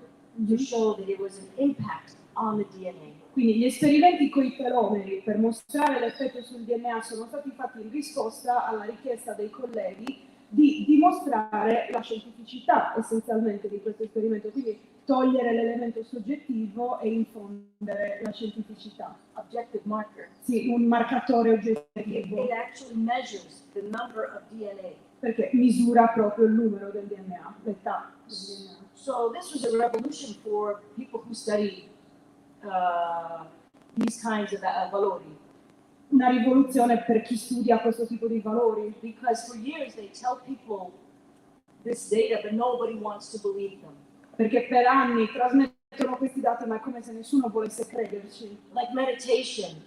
to show that it was an impact on the DNA. Quindi gli esperimenti con i telomeri per mostrare l'effetto sul DNA sono stati fatti in risposta alla richiesta dei colleghi di dimostrare la scientificità essenzialmente di questo esperimento, quindi togliere l'elemento soggettivo e infondere la scientificità. Objective marker. Sì, un marcatore oggettivo. It actually measures the number of DNA. Perché misura proprio il numero del DNA, l'età del DNA. So this was a revolution for people who study these kinds of valori. Una rivoluzione per chi studia questo tipo di valori, Because for years they tell people this data, but nobody wants to believe them. perché per anni trasmettono questi dati, ma è come se nessuno volesse crederci. Like meditation,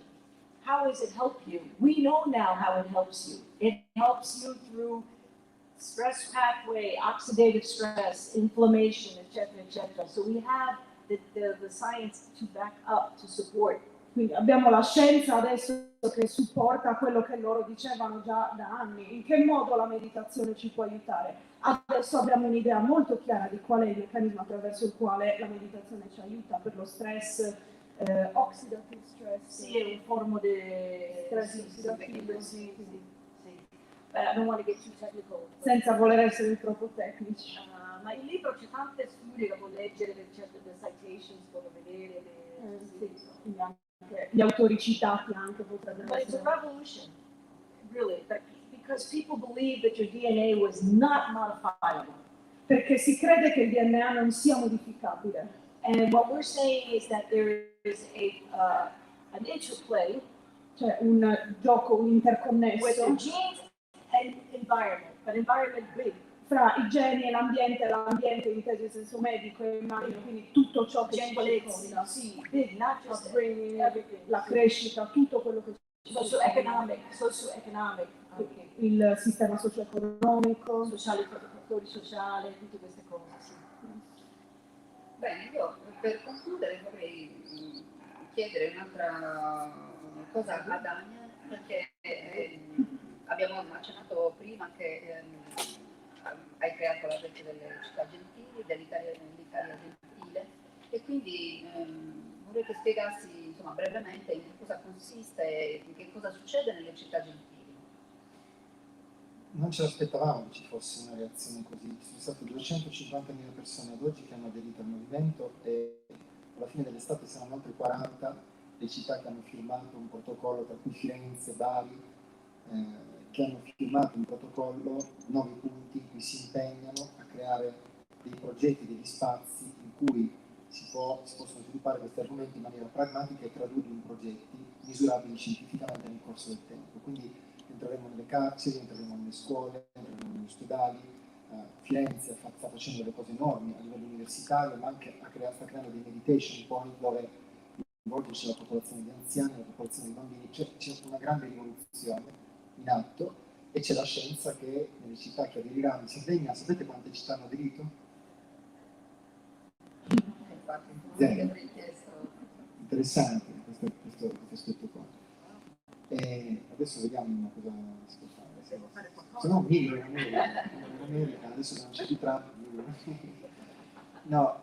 how does it help you? We know now how it helps you. It helps you through stress pathway, oxidative stress, inflammation, etc. So we have the science to back up, to support. Quindi abbiamo la scienza adesso che supporta quello che loro dicevano già da anni. In che modo la meditazione ci può aiutare? Adesso abbiamo un'idea molto chiara di qual è il meccanismo attraverso il quale la meditazione ci aiuta per lo stress, oxidative stress. Sì, è un forma di Stress sì, ossidativo, sì. But I don't want to get too technical. Senza voler essere troppo tecnici. Ma il libro c'è tante studie che puoi leggere, le citations, puoi vedere. Sì, quindi anche gli autori citati anche potrebbero But it's a essere. revolution, really, because people believe that your DNA was not modifiable. Perché si crede che il DNA non sia modificabile. And what we're saying is that there is an interplay Cioè un gioco, un with interconnesso the genes and environment, but environment big. fra i geni e l'ambiente inteso in senso medico e immagino, quindi tutto ciò che ci circonda, Sì, big, not just upbringing, everything. la crescita, tutto quello che ci circonda, Socio-economic, anche. il sistema socio-economico. Sociale, fattori sociali, tutte queste cose, sì. Bene, io per concludere vorrei chiedere un'altra cosa ad Ania, perché abbiamo accennato prima che hai creato la rete delle città gentili, dell'Italia gentile, e quindi vorrei che spiegassi insomma, brevemente in che cosa consiste e in che cosa succede nelle città gentili. Non ce l'aspettavamo che ci fosse una reazione così. Ci sono state 250.000 persone ad oggi che hanno aderito al movimento e alla fine dell'estate saranno oltre 40 le città che hanno firmato un protocollo, tra cui Firenze, Bari, che hanno firmato un protocollo, 9 punti in cui si impegnano a creare dei progetti, degli spazi in cui si possono sviluppare questi argomenti in maniera pragmatica e tradurli in progetti misurabili scientificamente nel corso del tempo. Quindi entreremo nelle carceri, entreremo nelle scuole, entreremo negli ospedali. Firenze sta facendo delle cose enormi a livello universitario, ma anche sta creando dei meditation point dove coinvolge la popolazione di anziani, la popolazione di bambini. C'è una grande rivoluzione in atto e c'è la scienza che nelle città che aderiranno in Sardegna, sapete quante città hanno aderito? Infatti, Zero. avrei chiesto. Interessante questo aspetto qua. E adesso vediamo cosa si può fare. Se no migro in America, adesso non c'è più traffico. No,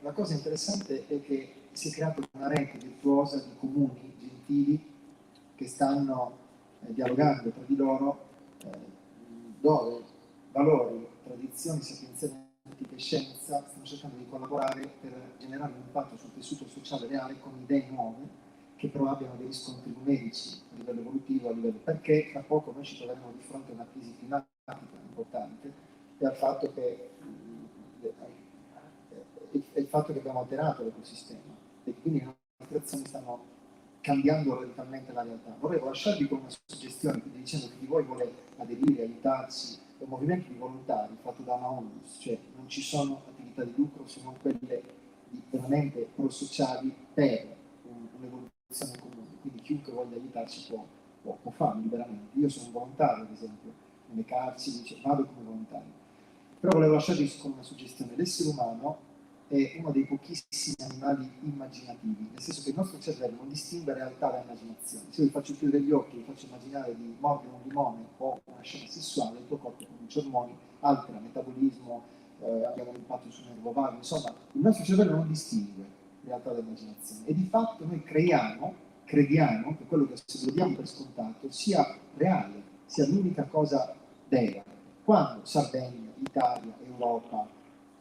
la cosa interessante è che si è creata una rete virtuosa di comuni gentili che stanno dialogando tra di loro, dove valori, tradizioni, sapienza e scienza stanno cercando di collaborare per generare un impatto sul tessuto sociale reale con idee nuove che però abbiano dei riscontri numerici a livello evolutivo, perché tra poco noi ci troveremo di fronte a una crisi climatica importante e al fatto che abbiamo alterato l'ecosistema e quindi le nostre azioni stanno cambiando radicalmente la realtà. Vorrei lasciarvi con una suggestione, quindi dicendo che chi voi vuole aderire, aiutarci, è un movimento di volontari fatto da una ONLUS, cioè non ci sono attività di lucro se non quelle veramente pro-sociali per un'evoluzione comune, quindi chiunque voglia aiutarci può farlo liberamente. Io sono un volontario, ad esempio, nelle carceri, vado come volontario. Però volevo lasciarvi con una suggestione: l'essere umano è uno dei pochissimi animali immaginativi, nel senso che il nostro cervello non distingue realtà da immaginazione. Se io vi faccio chiudere gli occhi e vi faccio immaginare di mordere un limone o una scena sessuale, il tuo corpo produce ormoni, altera metabolismo, abbiamo un impatto sul nervo vago, insomma, il nostro cervello non distingue realtà da immaginazione. E di fatto noi crediamo che quello che lo diamo per scontato sia reale, sia l'unica cosa vera. Quando Sardegna, Italia, Europa,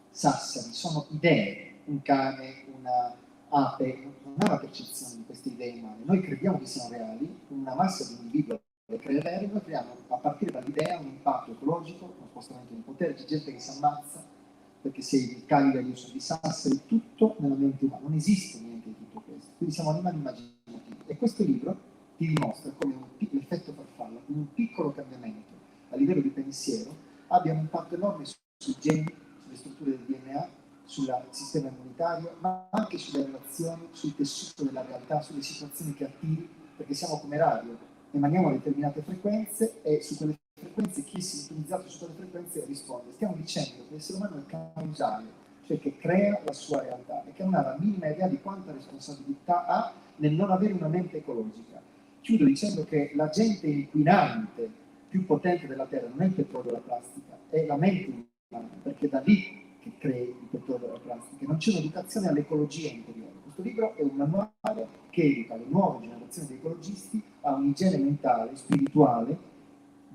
Sassari sono idee, un cane, una ape, non ha la percezione di queste idee umane. Noi crediamo che siano reali, una massa di individui le crede vere, noi creiamo a partire dall'idea un impatto ecologico, uno spostamento di potere, c'è gente che si ammazza perché sei di Cagliari, io sono di Sassari, tutto nella mente umana, non esiste niente di tutto questo. Quindi siamo animali immaginativi. E questo libro ti dimostra come l'effetto farfalla, come un piccolo cambiamento a livello di pensiero abbia un impatto enorme sui geni, sulle strutture del DNA, sul sistema immunitario, ma anche sulle relazioni, sul tessuto della realtà, sulle situazioni che attivi, perché siamo come radio, emaniamo determinate frequenze e su quelle frequenze chi è sintonizzato su quelle frequenze risponde. Stiamo dicendo che l'essere umano è causale, cioè che crea la sua realtà e che non ha la minima idea di quanta responsabilità ha nel non avere una mente ecologica. Chiudo dicendo che l'agente inquinante più potente della Terra non è il petrolio e la plastica, è la mente umana, perché è da lì che crei il petrolio e la plastica. Non c'è un'educazione all'ecologia interiore. Questo libro è un manuale che educa le nuove generazioni di ecologisti a un'igiene mentale, spirituale,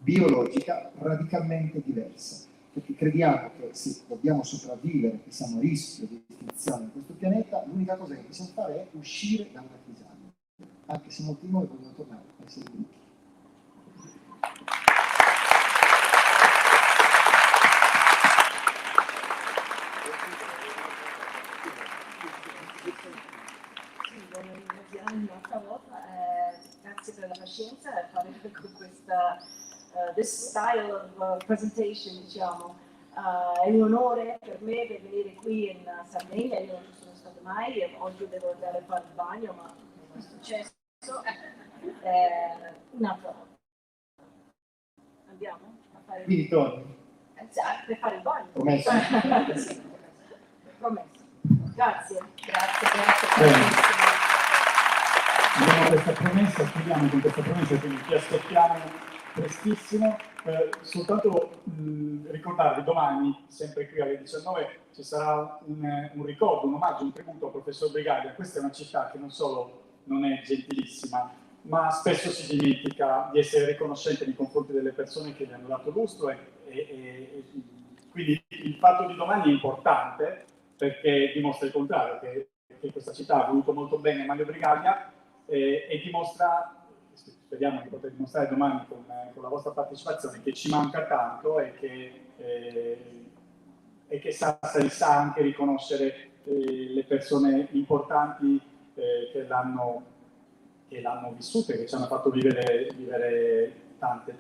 biologica radicalmente diversa. Perché crediamo che se dobbiamo sopravvivere, che siamo a rischio di estinzione in questo pianeta, l'unica cosa che possiamo fare è uscire da una crisalla, anche se molti di noi vogliono tornare a essere ricchi. Buona ringraziare un'altra volta, grazie per la pazienza e fare con questa this style of presentation, diciamo. È un onore per me per venire qui in Sardegna, io non ci sono stata mai, oggi devo andare a fare il bagno, ma non è successo. Un'altra volta. Andiamo a fare il Quindi torni. per fare il bagno. Promesso. Promesso. Grazie. Bene. Abbiamo questa promessa, chiudiamo con questa promessa, quindi ti aspettiamo prestissimo. Soltanto ricordarvi, domani, sempre qui alle 19, ci sarà un ricordo, un omaggio, un tributo al professor Brigaglia. Questa è una città che non solo non è gentilissima, ma spesso si dimentica di essere riconoscente nei confronti delle persone che gli hanno dato lustro e quindi il fatto di domani è importante perché dimostra il contrario, che questa città ha voluto molto bene Mario Brigaglia e dimostra, speriamo di poter dimostrare domani con la vostra partecipazione, che ci manca tanto e che Sassari sa anche riconoscere le persone importanti che l'hanno vissuta e che ci hanno fatto vivere tante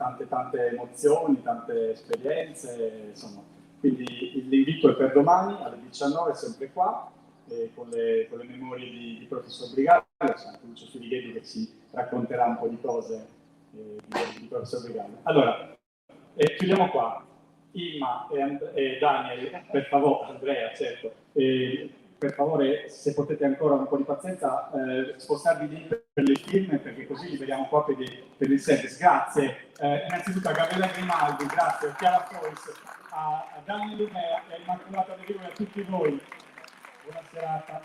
emozioni, tante esperienze, insomma. Quindi l'invito è per domani alle 19, sempre qua, con le memorie di professor Brigaglia, c'è anche Lucio Filigheti che ci racconterà un po' di cose di professor Brigaglia. Allora, chiudiamo qua. Ilma e Daniel, per favore, Andrea, certo, per favore, se potete ancora un po' di pazienza, spostarvi lì per le firme, perché così li vediamo qua per il service. Grazie. Innanzitutto a Gabriele Grimaldi, grazie, a Chiara Fois, a Daniel Lumea e a Immacolata De Vivo e a tutti voi. Buona serata.